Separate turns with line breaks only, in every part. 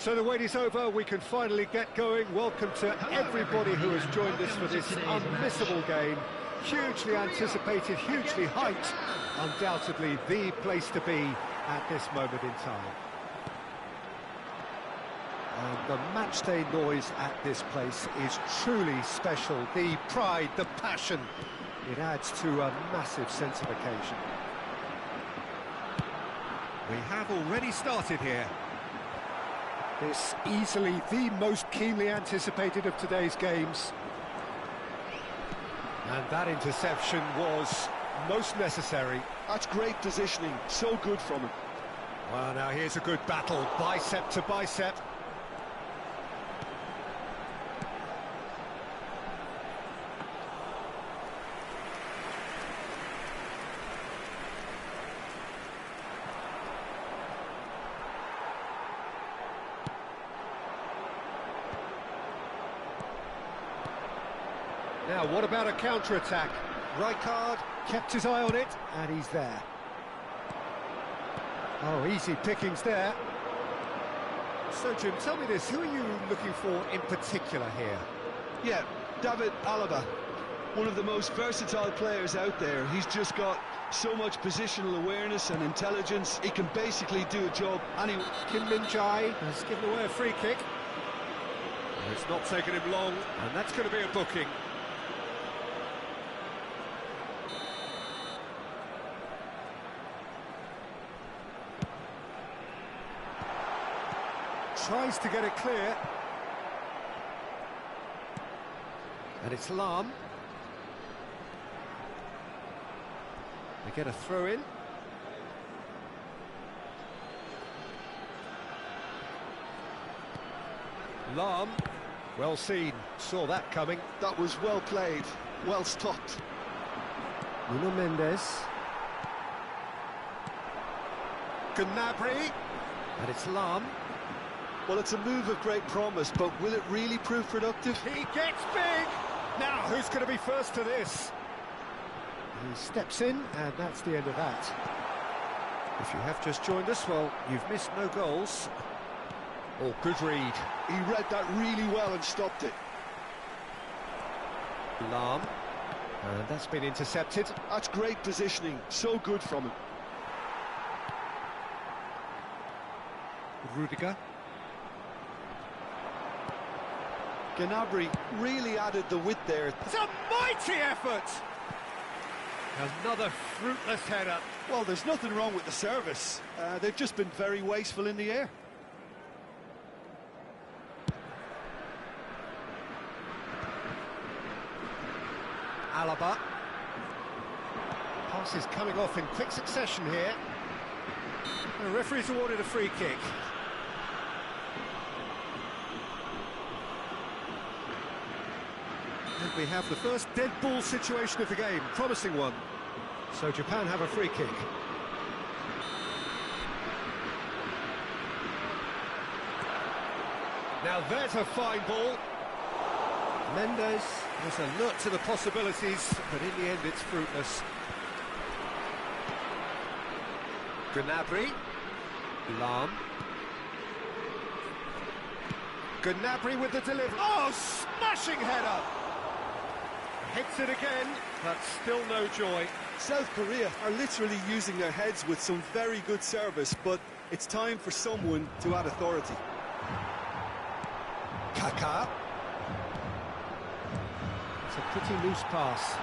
So the wait is over, we can finally get going. Welcome to everybody who has joined us for this unmissable game. Hugely anticipated, hugely hyped, undoubtedly the place to be at this moment in time. And the matchday noise at this place is truly special. The pride, the passion, it adds to a massive sense of occasion. We have already started here. This easily the most keenly anticipated of today's games. And that interception was most necessary.
That's great positioning, so good from him.
Well, now here's a good battle, bicep to bicep. Now, what about a counter-attack? Rijkaard kept his eye on it, and he's there. Oh, easy pickings there. So, Jim, tell me this, who are you looking for in particular here?
Yeah, David Alaba, one of the most versatile players out there. He's just got so much positional awareness and intelligence. He can basically do a job anywhere.
Kim Min-jae has given away a free kick. It's not taken him long, and that's going to be a booking. Tries to get it clear. And it's Lahm. They get a throw in. Lahm, well seen, saw that coming.
That was well played, well stopped.
Nuno Mendes. Gnabry. And it's Lahm.
Well, it's a move of great promise, but will it really prove productive?
He gets big! Now, who's going to be first to this? He steps in, and that's the end of that. If you have just joined us, well, you've missed no goals. Oh, good read.
He read that really well and stopped it.
Lahm. And that's been intercepted.
That's great positioning, so good from him.
Rudiger.
Gnabry really added the width there.
It's a mighty effort! Another fruitless header.
Well, there's nothing wrong with the service. They've just been very wasteful in the air.
Alaba. Pass is coming off in quick succession here. The referee's awarded a free kick. And we have the first dead ball situation of the game, promising one. So Japan have a free kick. Now there's a fine ball. Mendes was alert to the possibilities, but in the end it's fruitless. Gnabry. Lahm. Gnabry with the delivery. Oh, smashing header! Hits it again, but still no joy.
South Korea are literally using their heads with some very good service, but it's time for someone to add authority.
Kaká. It's a pretty loose pass.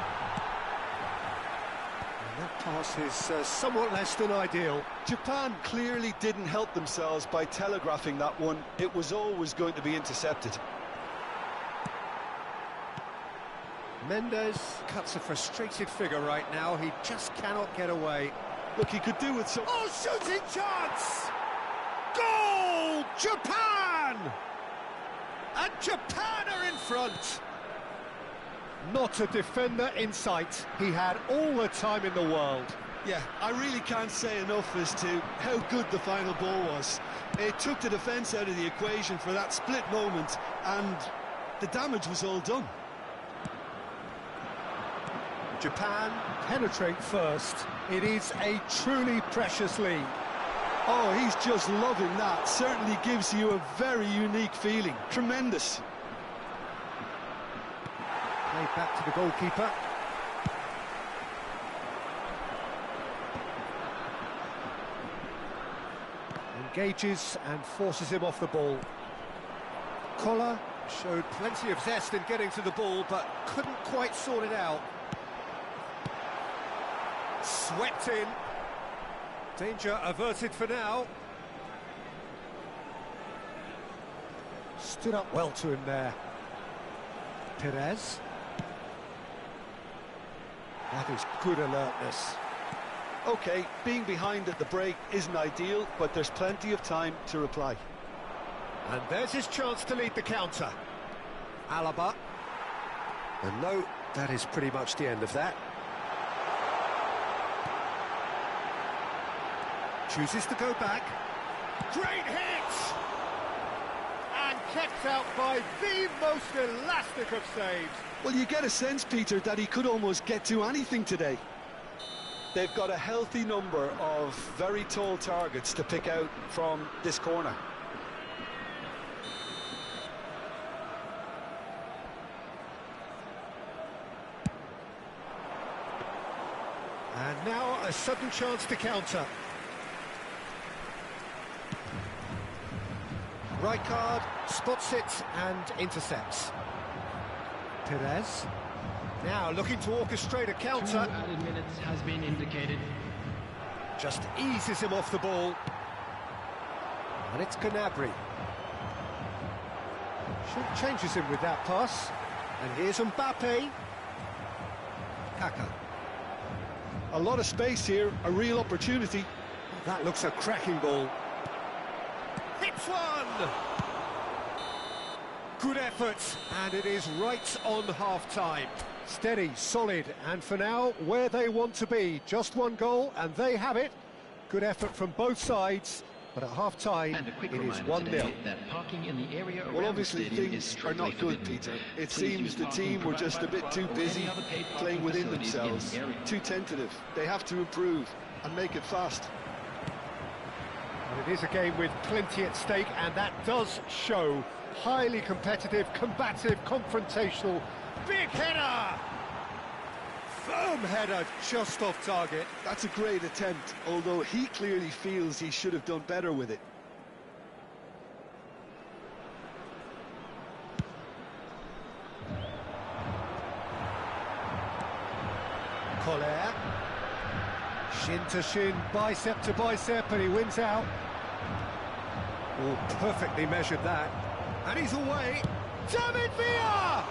And that pass is somewhat less than ideal.
Japan clearly didn't help themselves by telegraphing that one. It was always going to be intercepted.
Mendes cuts a frustrated figure right now. He just cannot get away.
Look, he could do with some...
Oh, shooting chance! Goal! Japan! And Japan are in front. Not a defender in sight. He had all the time in the world.
Yeah, I really can't say enough as to how good the final ball was. It took the defence out of the equation for that split moment, and the damage was all done.
Japan penetrate first. It is a truly precious lead.
Oh, he's just loving that. Certainly gives you a very unique feeling. Tremendous.
Played back to the goalkeeper. Engages and forces him off the ball. Collar showed plenty of zest in getting to the ball, but couldn't quite sort it out. Swept in. Danger averted for now. Stood up well to him there. Perez. That is good alertness.
OK, being behind at the break isn't ideal, but there's plenty of time to reply.
And there's his chance to lead the counter. Alaba. And no, that is pretty much the end of that. Chooses to go back. Great hit! And kept out by the most elastic of saves.
Well, you get a sense, Peter, that he could almost get to anything today. They've got a healthy number of very tall targets to pick out from this corner.
And now a sudden chance to counter. Rijkaard spots it and intercepts. Perez. Now looking to orchestrate a counter.
2 added minutes has been indicated.
Just eases him off the ball. And it's Gnabry. Changes him with that pass. And here's Mbappe. Kaka.
A lot of space here, a real opportunity.
That looks a cracking ball. Hits one! Good effort, and it is right on half-time. Steady, solid, and for now, where they want to be. Just one goal, and they have it. Good effort from both sides, but at half-time, it is 1-0.
Well, obviously things are not good, Peter. It seems the team were just a bit too busy playing within themselves, too tentative. They have to improve and make it fast.
And it is a game with plenty at stake, and that does show. Highly competitive, combative, confrontational. Big header! Firm header, just off target.
That's a great attempt, although he clearly feels he should have done better with it.
Collier. Shin to shin, bicep to bicep, and he wins out. Oh, perfectly measured that. And he's away. David Villa!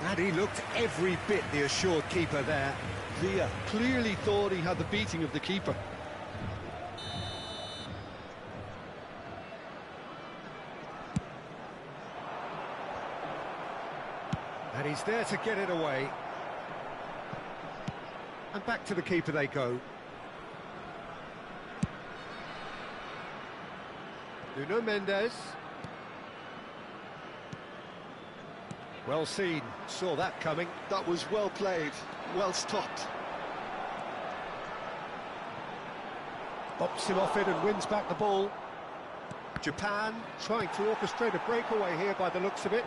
And he looked every bit the assured keeper there.
Villa clearly thought he had the beating of the keeper.
And he's there to get it away. And back to the keeper they go. Nuno Mendes. Well seen, saw that coming.
That was well played, well stopped.
Bops him off it and wins back the ball. Japan trying to orchestrate a breakaway here by the looks of it.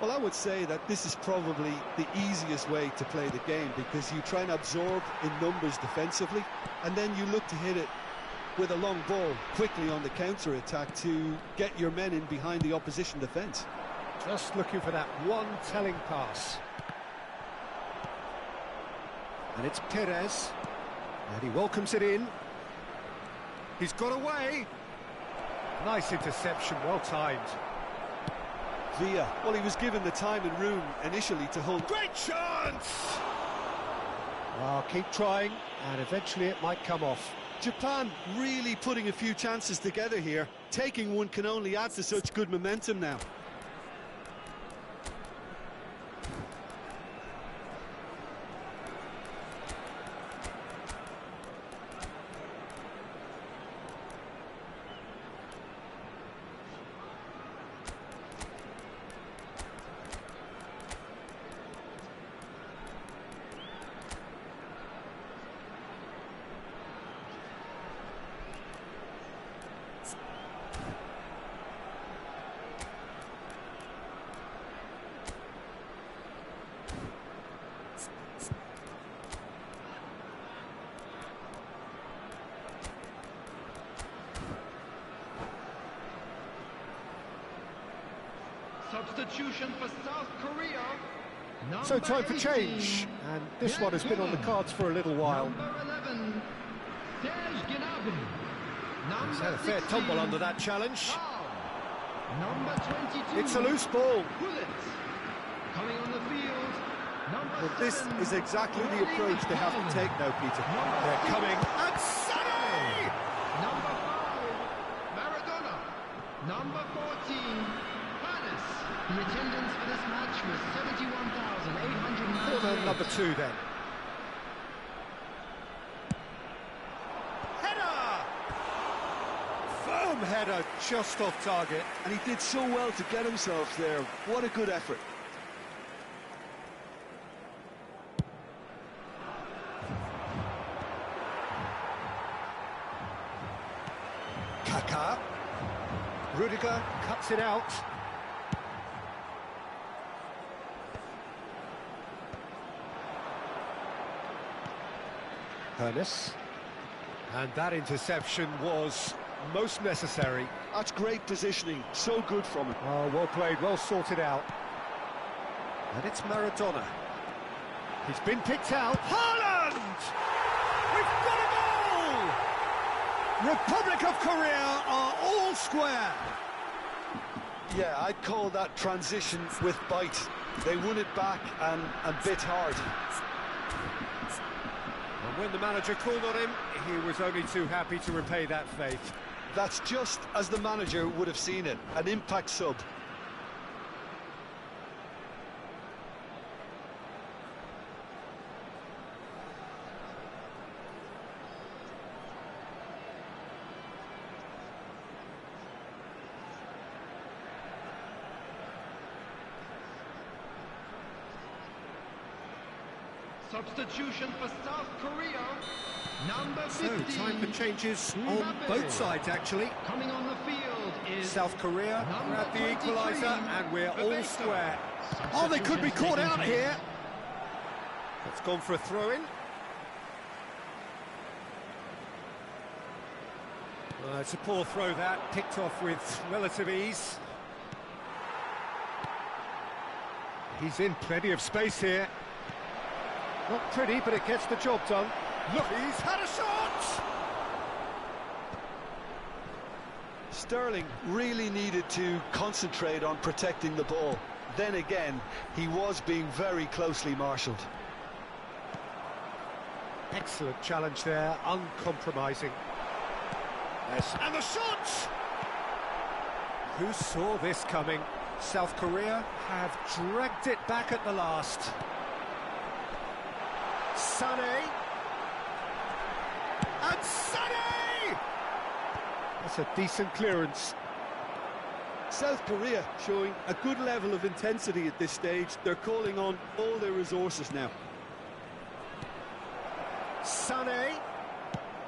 Well, I would say that this is probably the easiest way to play the game, because you try and absorb in numbers defensively, and then you look to hit it with a long ball quickly on the counter-attack to get your men in behind the opposition defence.
Just looking for that one telling pass. And it's Perez. And he welcomes it in. He's got away. Nice interception, well timed.
Villa, well, he was given the time and room initially to hold.
Great chance! Well, keep trying, and eventually it might come off.
Japan really putting a few chances together here. Taking one can only add to such good momentum now.
Substitution for South Korea.
So time for
18,
change, and this one has been on the cards for a little while.
Number 11, Serge Gnabry.
He's had
Number
a fair
16,
tumble under that challenge.
Number 22.
It's a loose ball.
Gullit. Coming on the field. Number
Well, this
7,
is exactly the approach they have to take now, Peter.
They're coming. And Sané!
Number 5, Maradona. Number 14, Panis. The attendance for this match was 71,898.
Corner number 2 then. Header! Firm header, just off target.
And he did so well to get himself there. What a good effort.
Kaká. Rudiger cuts it out. Ernest. And that interception was most necessary.
That's great positioning. So good from him.
Oh, well played, well sorted out. And it's Maradona. He's been picked out. Haaland! We've got a goal! Republic of Korea are all square.
Yeah, I'd call that transition with bite. They won it back and bit hard.
And when the manager called on him, he was only too happy to repay that faith.
That's just as the manager would have seen it, an impact sub.
Substitution for South Korea. Number 15.
So, time for changes on
Mbappe.
both sides, actually.
Coming on the field is
South Korea
number
grab the
23,
equaliser, and we're all
Bebeto.
square. Oh, they could be
Substitution
caught
taking
out
place.
here. It's gone for a throw-in. It's a poor throw that, picked off with relative ease. He's in plenty of space here. Not pretty, but it gets the job done. Look, he's had a shot!
Sterling really needed to concentrate on protecting the ball. Then again, he was being very closely marshalled.
Excellent challenge there, uncompromising. Yes, and the shot! Who saw this coming? South Korea have dragged it back at the last. Sané. And Sané! That's a decent clearance.
South Korea showing a good level of intensity at this stage. They're calling on all their resources now.
Sané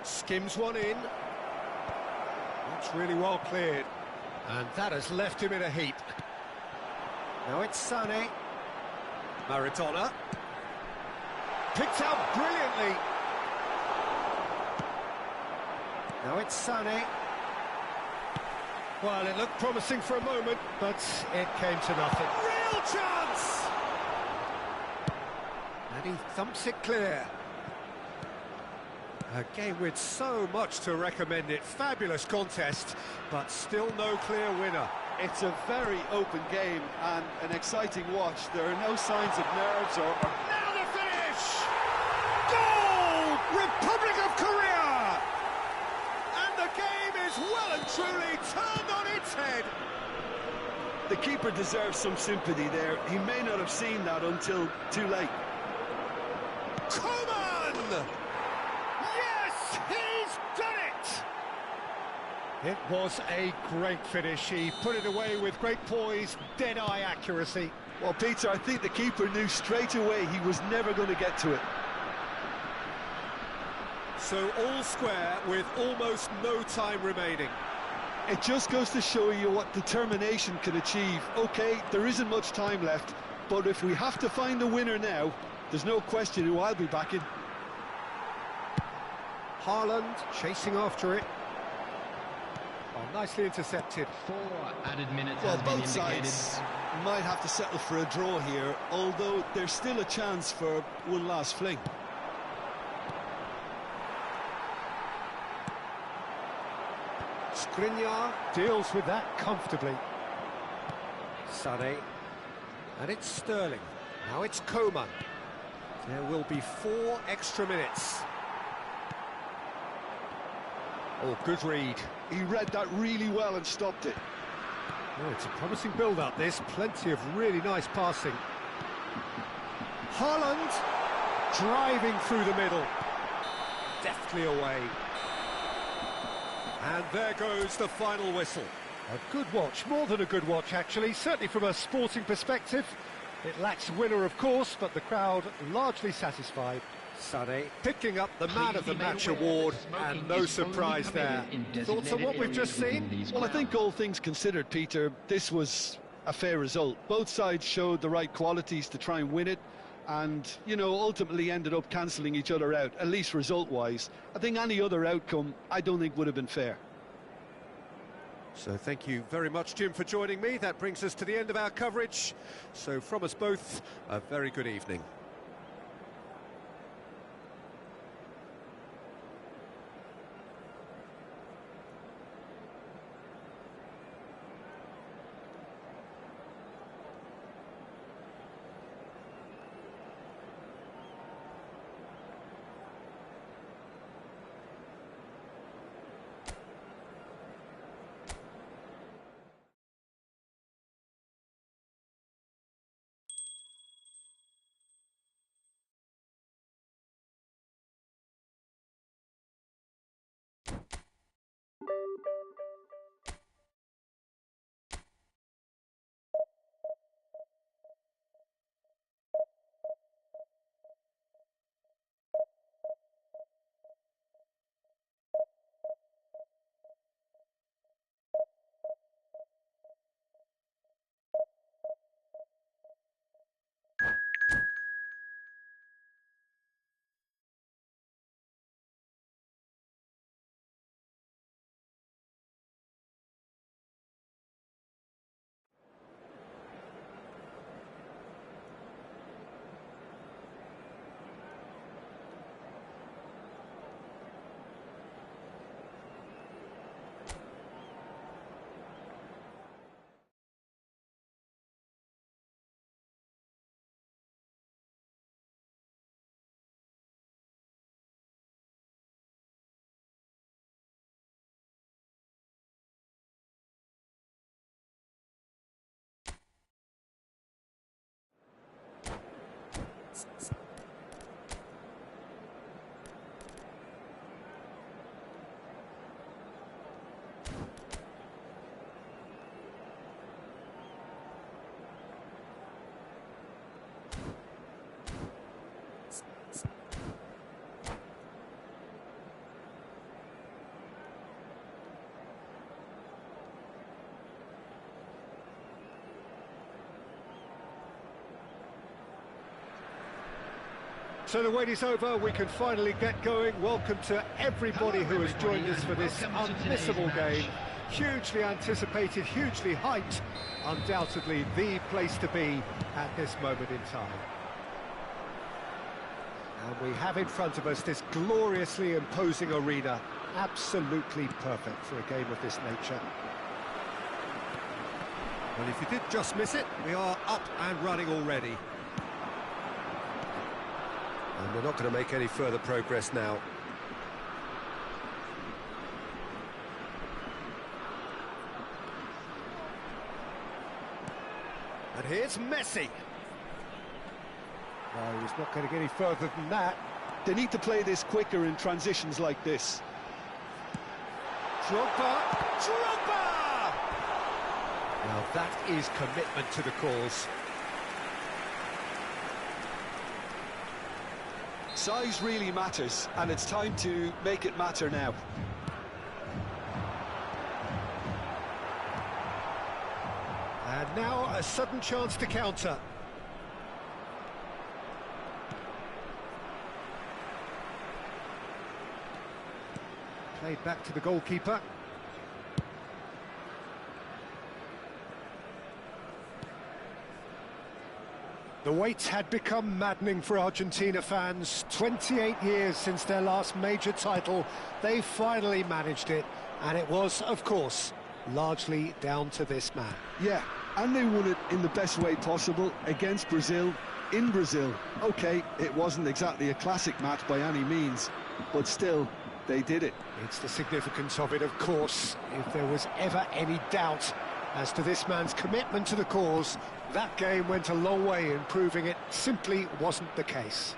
skims one in. That's really well cleared. And that has left him in a heap. Now it's Sané. Maradona. Picked out brilliantly. Now it's Sané. Well, it looked promising for a moment, but it came to nothing. Real chance! And he thumps it clear. A game with so much to recommend it. Fabulous contest, but still no clear winner.
It's a very open game and an exciting watch. There are no signs of nerves or...
Now the finish! Goal! Republic of Korea! And the game is well and truly turned on its head.
The keeper deserves some sympathy there. He may not have seen that until too late.
Coman! Yes, he's done it! It was a great finish. He put it away with great poise, dead-eye accuracy.
Well, Peter, I think the keeper knew straight away he was never going to get to it.
So all square with almost no time remaining.
It just goes to show you what determination can achieve. OK, there isn't much time left, but if we have to find the winner now, there's no question who I'll be backing.
Haaland chasing after it. Oh, nicely intercepted.
4 added minutes
Well,
has been
both
indicated.
sides might have to settle for a draw here, although there's still a chance for one last fling.
Skriniar deals with that comfortably. Sané. And it's Sterling. Now it's Coman. There will be 4 extra minutes. Oh, good read.
He read that really well and stopped it.
Oh, it's a promising build-up, this. Plenty of really nice passing. Haaland driving through the middle. Deftly away. And there goes the final whistle. A good watch, more than a good watch, actually. Certainly from a sporting perspective. It lacks winner, of course, but the crowd largely satisfied. Sané picking up the Man of the Match award, and no surprise there. Thoughts on what we've just seen?
Well, I think all things considered, Peter, this was a fair result. Both sides showed the right qualities to try and win it, and, you know, ultimately ended up cancelling each other out, at least result-wise. I think any other outcome, I don't think would have been fair.
So thank you very much, Jim, for joining me. That brings us to the end of our coverage. So from us both, a very good evening. So the wait is over, we can finally get going. Welcome to everybody who has joined us for this unmissable game. Hugely anticipated, hugely hyped. Undoubtedly the place to be at this moment in time. And we have in front of us this gloriously imposing arena. Absolutely perfect for a game of this nature. Well, if you did just miss it, we are up and running already. And we're not going to make any further progress now. And here's Messi. No, he's not going to get any further than that.
They need to play this quicker in transitions like this.
Drogba! Drogba! Now that is commitment to the cause.
Size really matters, and it's time to make it matter now.
And now a sudden chance to counter. Played back to the goalkeeper. The wait had become maddening for Argentina fans. 28 years since their last major title, they finally managed it, and it was, of course, largely down to this man.
Yeah, and they won it in the best way possible against Brazil, in Brazil. OK, it wasn't exactly a classic match by any means, but still, they did it.
It's the significance of it, of course. If there was ever any doubt as to this man's commitment to the cause, that game went a long way in proving it simply wasn't the case.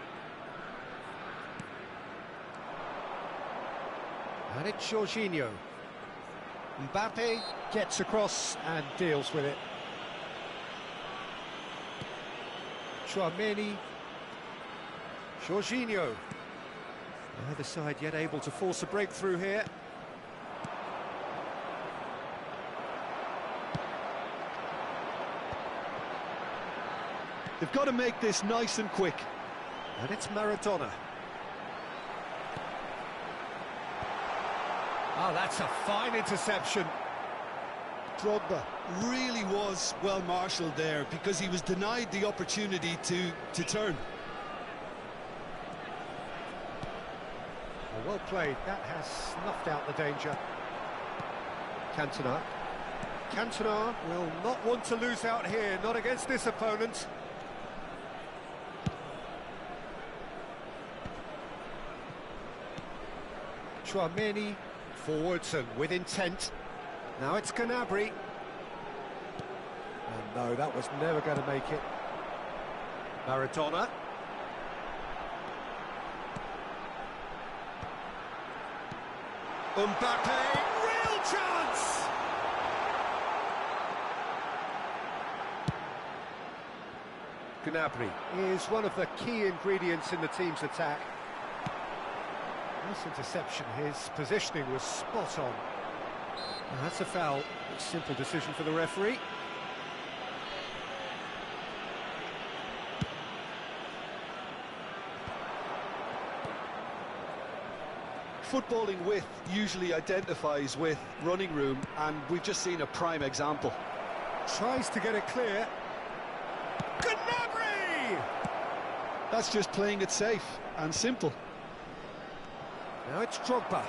And it's Jorginho. Mbappe gets across and deals with it. Tchouaméni. Jorginho. Neither side yet able to force a breakthrough here.
They've got to make this nice and quick.
And it's Maradona. Oh, that's a fine interception.
Drogba really was well marshalled there because he was denied the opportunity to turn.
Well played. That has snuffed out the danger. Cantona. Cantona will not want to lose out here, not against this opponent. Tchouaméni forwards and with intent. Now it's Gnabry. And no, that was never going to make it. Maradona. Mbappe, real chance! Gnabry is one of the key ingredients in the team's attack. Nice interception, his positioning was spot on. Now that's a foul, a simple decision for the referee.
Footballing width usually identifies with running room, and we've just seen a prime example.
Tries to get it clear. Gnabry!
That's just playing it safe and simple.
Now it's Drogba.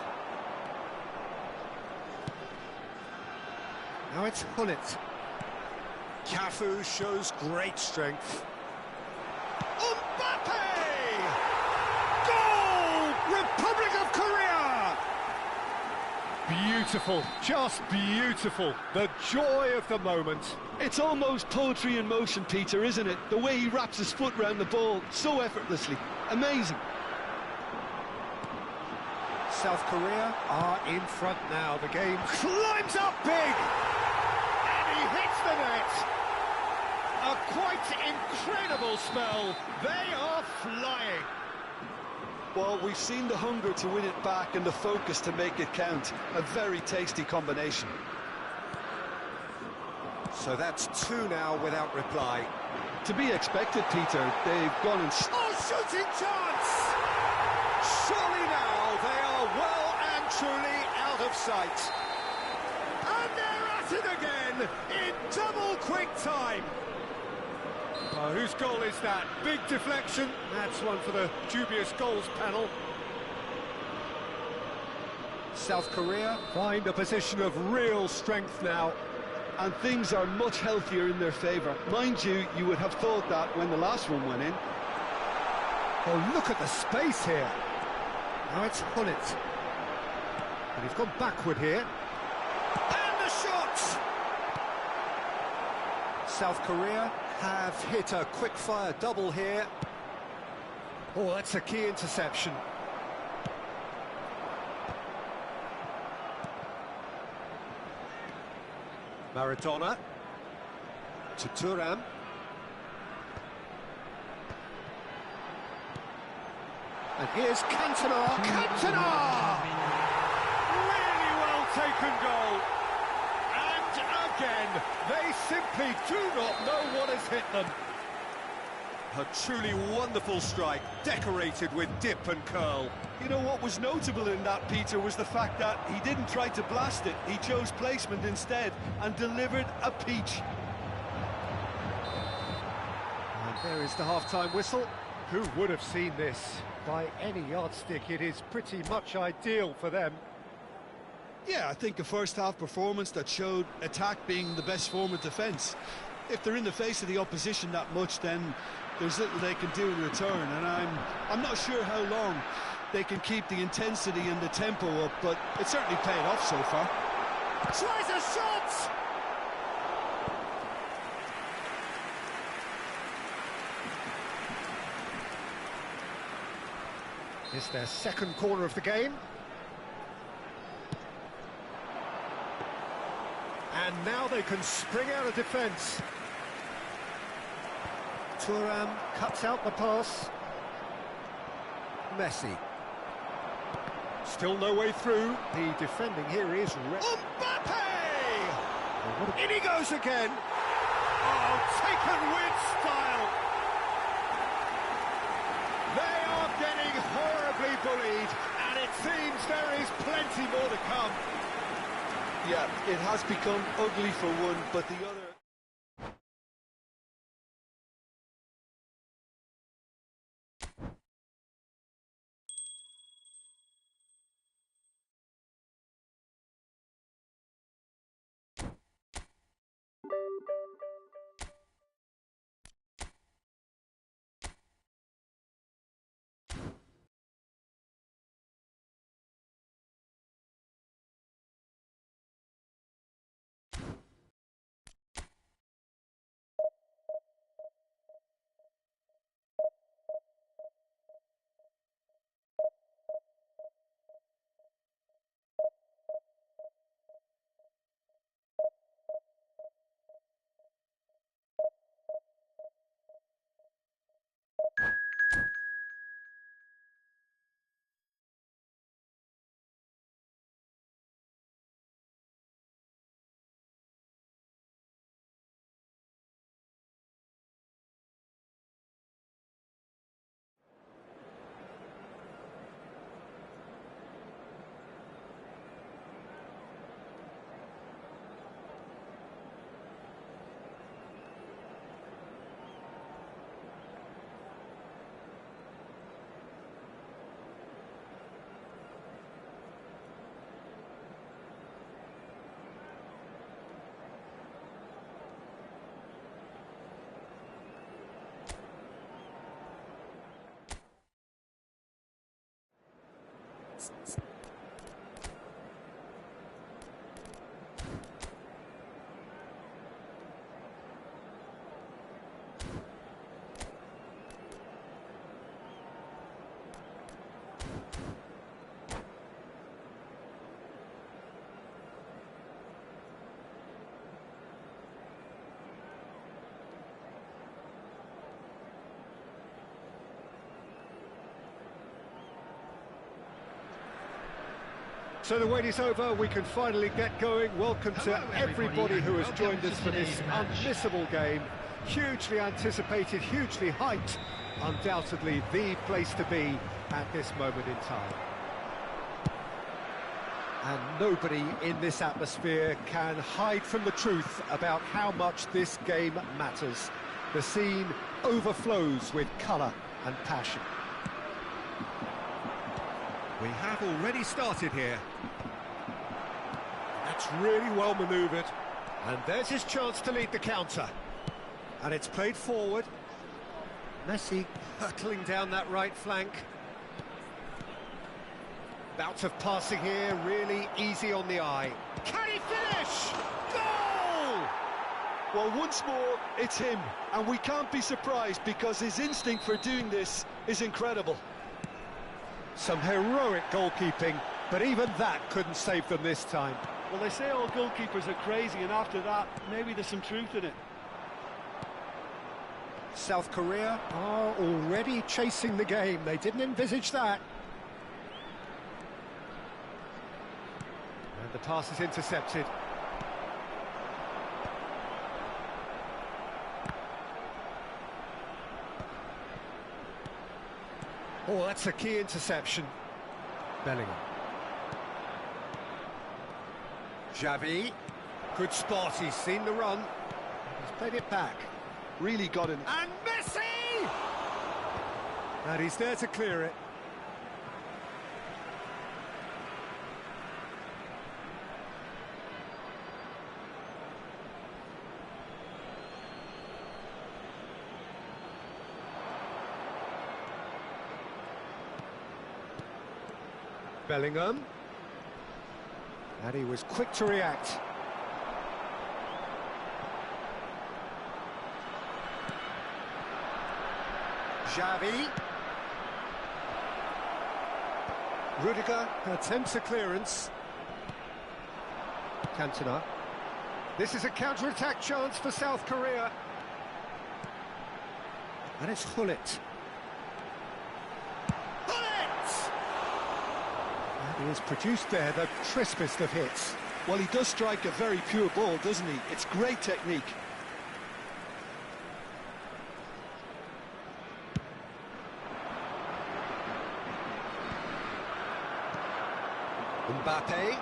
Now it's Hullet. Cafu shows great strength. Mbappe! Goal! Republic of Korea! Beautiful, just beautiful. The joy of the moment.
It's almost poetry in motion, Peter, isn't it? The way he wraps his foot round the ball so effortlessly. Amazing.
South Korea are in front now. The game climbs up big, and he hits the net. A quite incredible spell. They are flying.
Well, we've seen the hunger to win it back and the focus to make it count. A very tasty combination.
So that's two now without reply.
To be expected, Peter. They've gone and...
Oh, shooting chance! Surely now they are well and truly out of sight. And they're at it again in double quick time. Oh, whose goal is that? Big deflection. That's one for the dubious goals panel. South Korea find a position of real strength now.
And things are much healthier in their favour. Mind you, you would have thought that when the last one went in.
Oh, look at the space here. Now it's Hullet. And he's gone backward here. And the shot! South Korea have hit a quick-fire double here. Oh, that's a key interception. Maradona to Thuram. And here's Cantona. Cantona! Really well taken goal. And again, they simply do not know what has hit them. A truly wonderful strike, decorated with dip and curl.
You know what was notable in that, Peter, was the fact that he didn't try to blast it. He chose placement instead and delivered a peach.
And There is the half-time whistle. Who would have seen this? By any yardstick, it is pretty much ideal for them.
Yeah, I think a first-half performance that showed attack being the best form of defence. If they're in the face of the opposition that much, then there's little they can do in return, and I'm not sure how long they can keep the intensity and the tempo up, but it certainly paid off so far.
Tries a shot! It's their second corner of the game. And now they can spring out of defence. Thuram cuts out the pass. Messi. Still no way through. The defending here is Mbappe! In he goes again. Oh, taken with style. They are getting horribly bullied, and it seems there is plenty more to come.
Yeah, it has become ugly for one, but the other...
So the wait is over, we can finally get going. Welcome to everybody who has joined us for this unmissable game. Hugely anticipated, hugely hyped. Undoubtedly the place to be at this moment in time. And nobody in this atmosphere can hide from the truth about how much this game matters. The scene overflows with colour and passion. We have already started here. That's really well manoeuvred. And there's his chance to lead the counter. And it's played forward. Messi hurtling down that right flank. Bout of passing here, really easy on the eye. Can he finish? Goal!
Well, once more, it's him. And we can't be surprised because his instinct for doing this is incredible.
Some heroic goalkeeping, but even that couldn't save them this time.
Well, they say all goalkeepers are crazy, and after that, maybe there's some truth in it.
South Korea are already chasing the game. They didn't envisage that. And the pass is intercepted. Oh, that's a key interception. Bellingham. Xavi. Good spot, he's seen the run. He's played it back.
Really got an...
And Messi! And he's there to clear it. Bellingham. And he was quick to react. Xavi. Rudiger attempts a clearance. Cantona. This is a counter-attack chance for South Korea. And it's Gullit. Gullit! And he has produced there the crispest of hits.
Well, he does strike a very pure ball, doesn't he? It's great technique.
Mbappe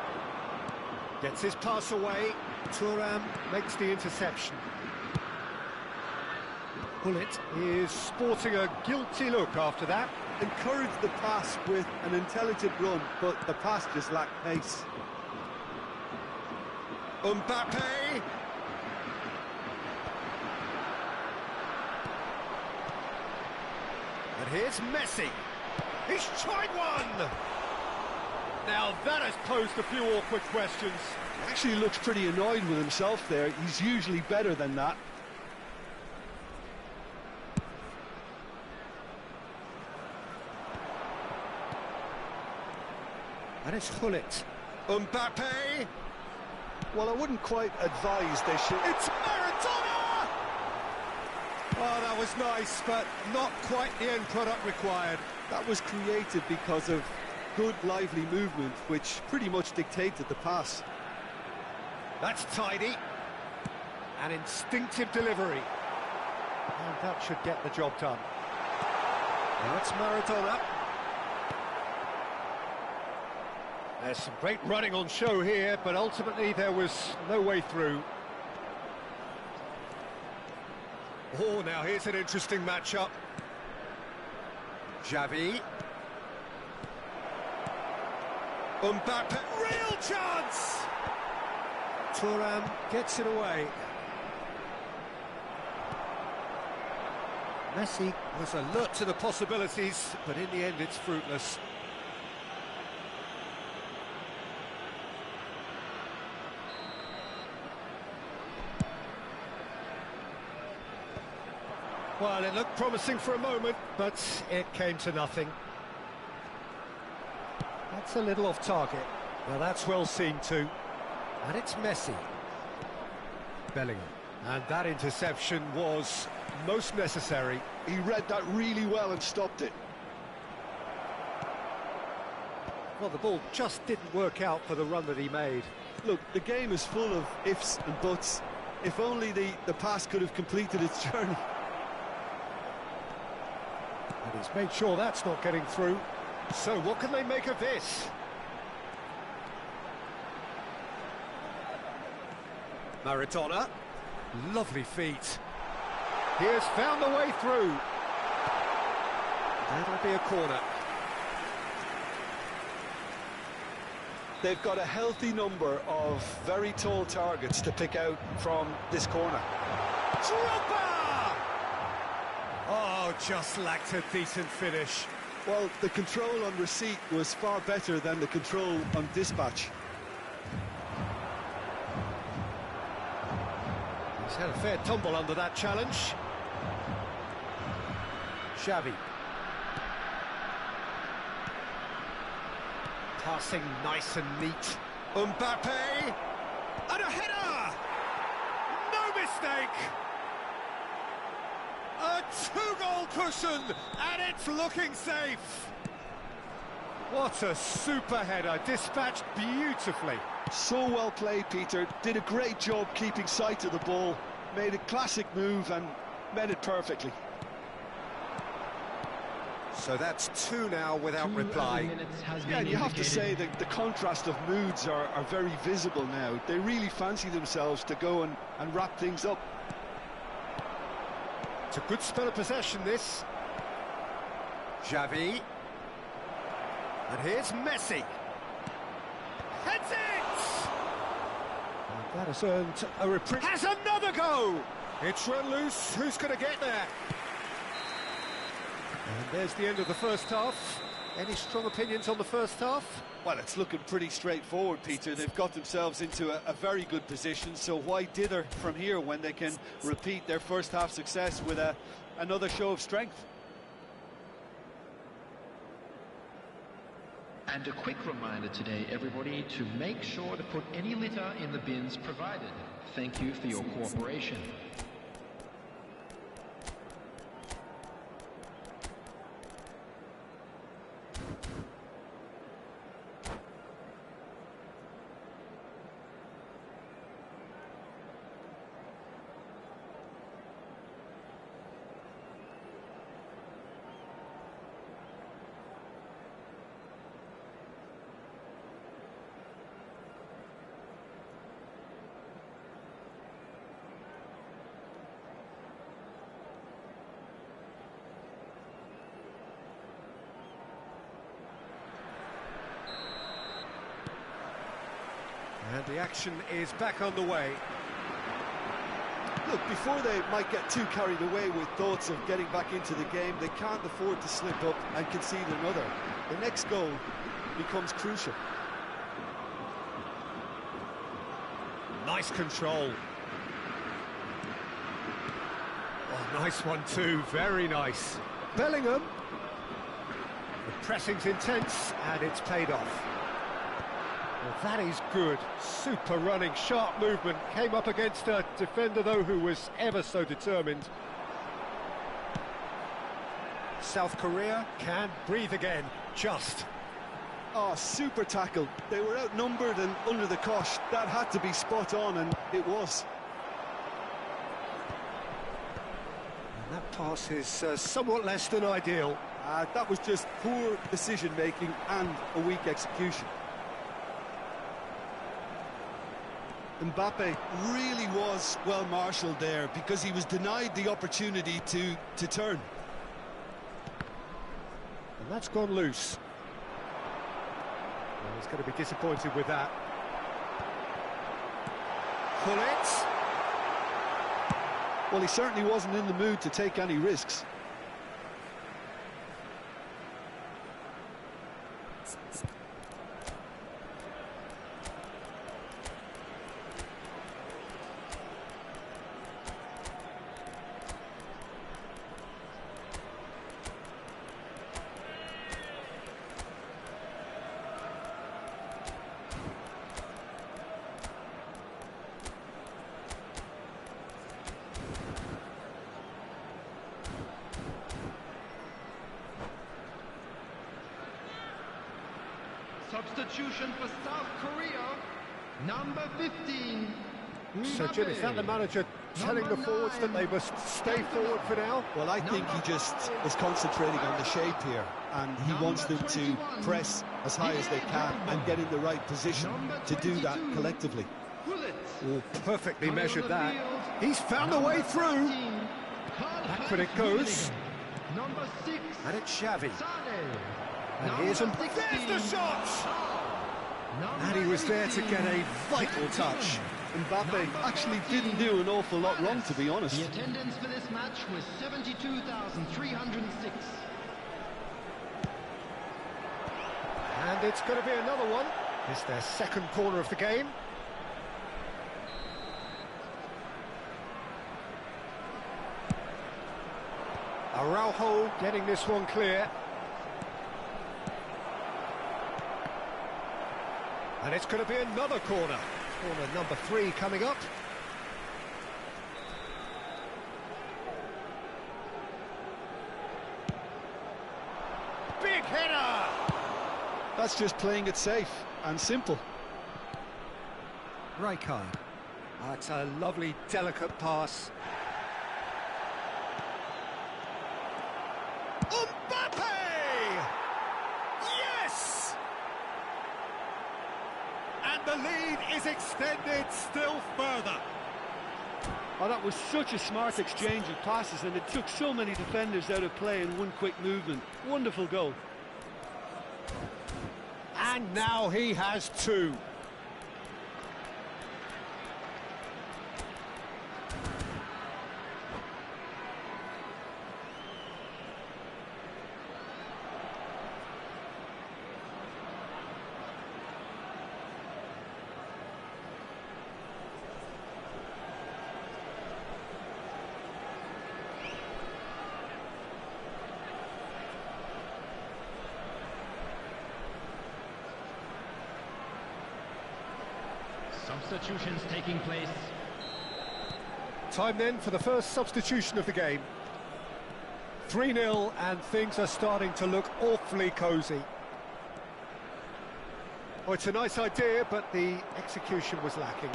gets his pass away. Thuram makes the interception. Gullit is sporting a guilty look after that.
Encouraged the pass with an intelligent run, but the pass just lacked pace.
Mbappe. And here's Messi. He's tried one! Now that has posed a few awkward questions.
Actually looks pretty annoyed with himself there. He's usually better than that.
And it's Gullit. Mbappe.
Well, I wouldn't quite advise they should...
It's Maradona! Oh, that was nice, but not quite the end product required.
That was created because of good, lively movement, which pretty much dictated the pass.
That's tidy. An instinctive delivery. And that should get the job done. Now it's Maradona. There's some great running on show here, but ultimately there was no way through. Oh, now here's an interesting matchup. Xavi. Mbappe, real chance! Thuram gets it away. Messi was alert to the possibilities, but in the end it's fruitless. Well, it looked promising for a moment, but it came to nothing. That's a little off target. Well, that's well seen too. And it's Messi. Bellingham. And that interception was most necessary.
He read that really well and stopped it.
Well, the ball just didn't work out for the run that he made.
Look, the game is full of ifs and buts. If only the pass could have completed its journey.
And he's made sure that's not getting through. So what can they make of this? Maradona. Lovely feet. He has found the way through. That'll be a corner.
They've got a healthy number of very tall targets to pick out from this corner.
Drogba! Oh, just lacked a decent finish.
Well, the control on receipt was far better than the control on dispatch.
He's had a fair tumble under that challenge. Xavi. Passing nice and neat. Mbappe! And a header! No mistake! A two-goal cushion, and it's looking safe. What a super header, dispatched beautifully.
So well played, Peter. Did a great job keeping sight of the ball. Made a classic move and met it perfectly.
So that's two now without reply.
Yeah, and you have to say that the contrast of moods are very visible now. They really fancy themselves to go and wrap things up.
It's a good spell of possession, this. Xavi. And here's Messi. Heads it! And that has earned a reprieve. Has another go! It's run loose. Who's going to get there? And there's the end of the first half. Any strong opinions on the first half?
Well, it's looking pretty straightforward, Peter. They've got themselves into a very good position, so why dither from here when they can repeat their first half success with another show of strength?
And a quick reminder today, everybody, to make sure to put any litter in the bins provided. Thank you for your cooperation.
And the action is back on the way.
Look, before they might get too carried away with thoughts of getting back into the game, they can't afford to slip up and concede another. The next goal becomes crucial.
Nice control. Oh, nice one too, very nice. Bellingham. The pressing's intense and it's paid off. Well, that is good. Super running, sharp movement. Came up against a defender, though, who was ever so determined. South Korea can breathe again, just.
Oh, super tackle. They were outnumbered and under the cosh. That had to be spot on, and it was.
And that pass is somewhat less than ideal.
That was just poor decision-making and a weak execution. Mbappe really was well marshalled there because he was denied the opportunity to turn.
And that's gone loose. Well, he's going to be disappointed with that. Gullit.
Well, he certainly wasn't in the mood to take any risks.
Substitution for South Korea, number 15.
So, Jim, is that the manager telling the forwards that they must stay forward for now?
Well, I think he just is concentrating on the shape here, and he wants them to press as high as they can and get in the right position to do that collectively.
Oh, perfectly measured that. He's found a way through. Backward it goes.
Number 6.
And it's Xavi. And
Number
here's him.
16.
There's the shot! And he was there to get a vital touch.
Mbappe actually didn't do an awful lot wrong, to be honest.
The attendance for this match was 72,306.
And it's going to be another one. It's their second corner of the game. Araujo getting this one clear. And it's going to be another corner. Corner number 3 coming up. Big header!
That's just playing it safe and simple.
Rijkaard. That's a lovely, delicate pass. Mbappe! Yes! And the lead is extended still further.
Oh, that was such a smart exchange of passes, and it took so many defenders out of play in one quick movement. Wonderful goal.
And now he has two.
Substitutions taking place.
Time then for the first substitution of the game. 3-0 and things are starting to look awfully cosy. Oh, it's a nice idea, but the execution was lacking.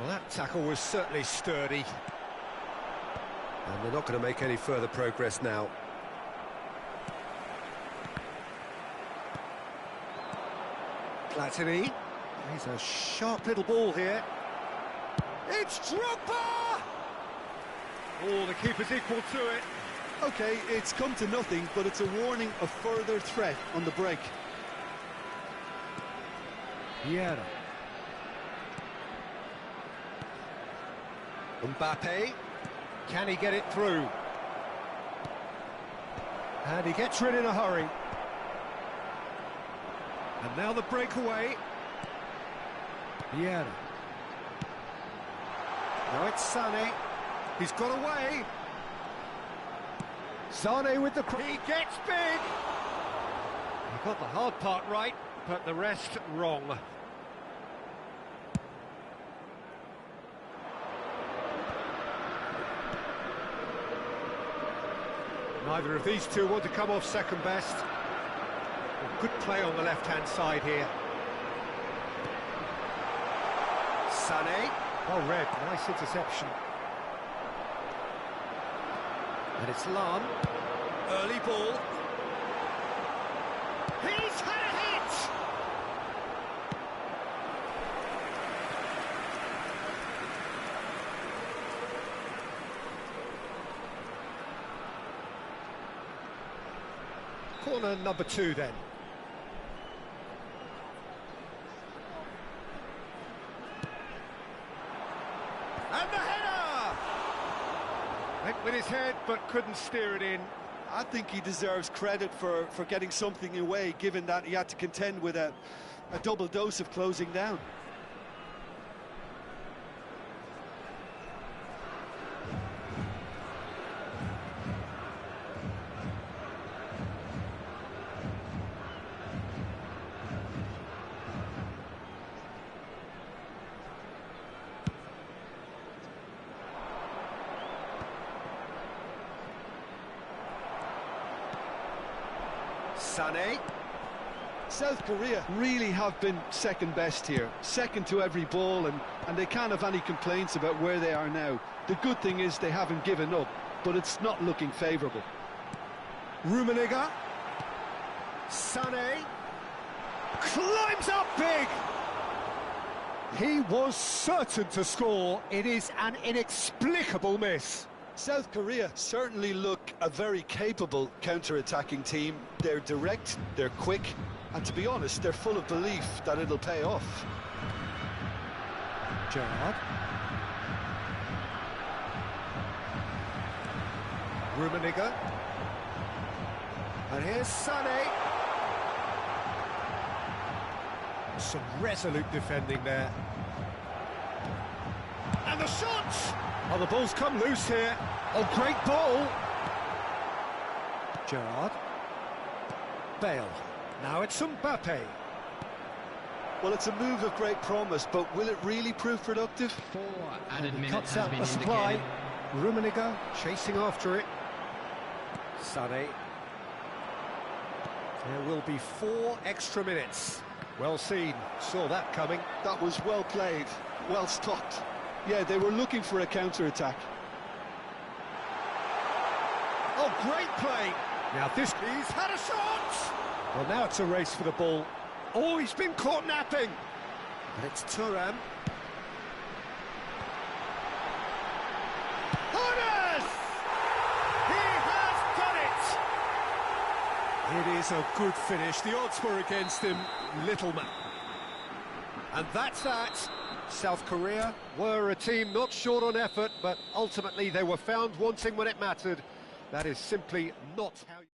Well, that tackle was certainly sturdy. And they're not going to make any further progress now. Platini. He's a sharp little ball here. It's Drogba! Oh, the keeper's equal to it.
Okay, it's come to nothing, but it's a warning of further threat on the break.
Vieira. Mbappe. Can he get it through? And he gets rid in a hurry. And now the breakaway. Vieira. Now it's Sané. He's got away. Sané with the... He gets big! He got the hard part right, but the rest wrong. Neither of these two want to come off second best. Good play on the left-hand side here. Sané. Well read, nice interception. And it's Lan. Early ball. He's had a hit! Corner number 2 then. And the header! Went with his head, but couldn't steer it in.
I think he deserves credit for getting something away, given that he had to contend with a double dose of closing down.
Sané.
South Korea really have been second best here, second to every ball, and they can't have any complaints about where they are now. The good thing is they haven't given up, but it's not looking favourable.
Rummenigge. Sané. Climbs up big! He was certain to score. It is an inexplicable miss.
South Korea certainly look a very capable counter-attacking team. They're direct, they're quick, and to be honest, they're full of belief that it'll pay off.
Gerrard. Rummenigge. And here's Sané. Some resolute defending there. And the shot! Oh, the ball's come loose here. Oh, great ball. Gerrard. Bale. Now it's Mbappe.
Well, it's a move of great promise, but will it really prove productive?
4 added minutes
Cuts
has
out
been
the supply.
indicated.
Rummenigge chasing after it. Sané. There will be 4 extra minutes. Well seen. Saw that coming.
That was well played, well stopped. Yeah, they were looking for a counter-attack.
Oh, great play! Now this... He's had a shot! Well, now it's a race for the ball. Oh, he's been caught napping! And it's Thuram. Horace! He has done it! It is a good finish. The odds were against him, little man. And that's that. South Korea were a team not short on effort, but ultimately they were found wanting when it mattered. That is simply not how you...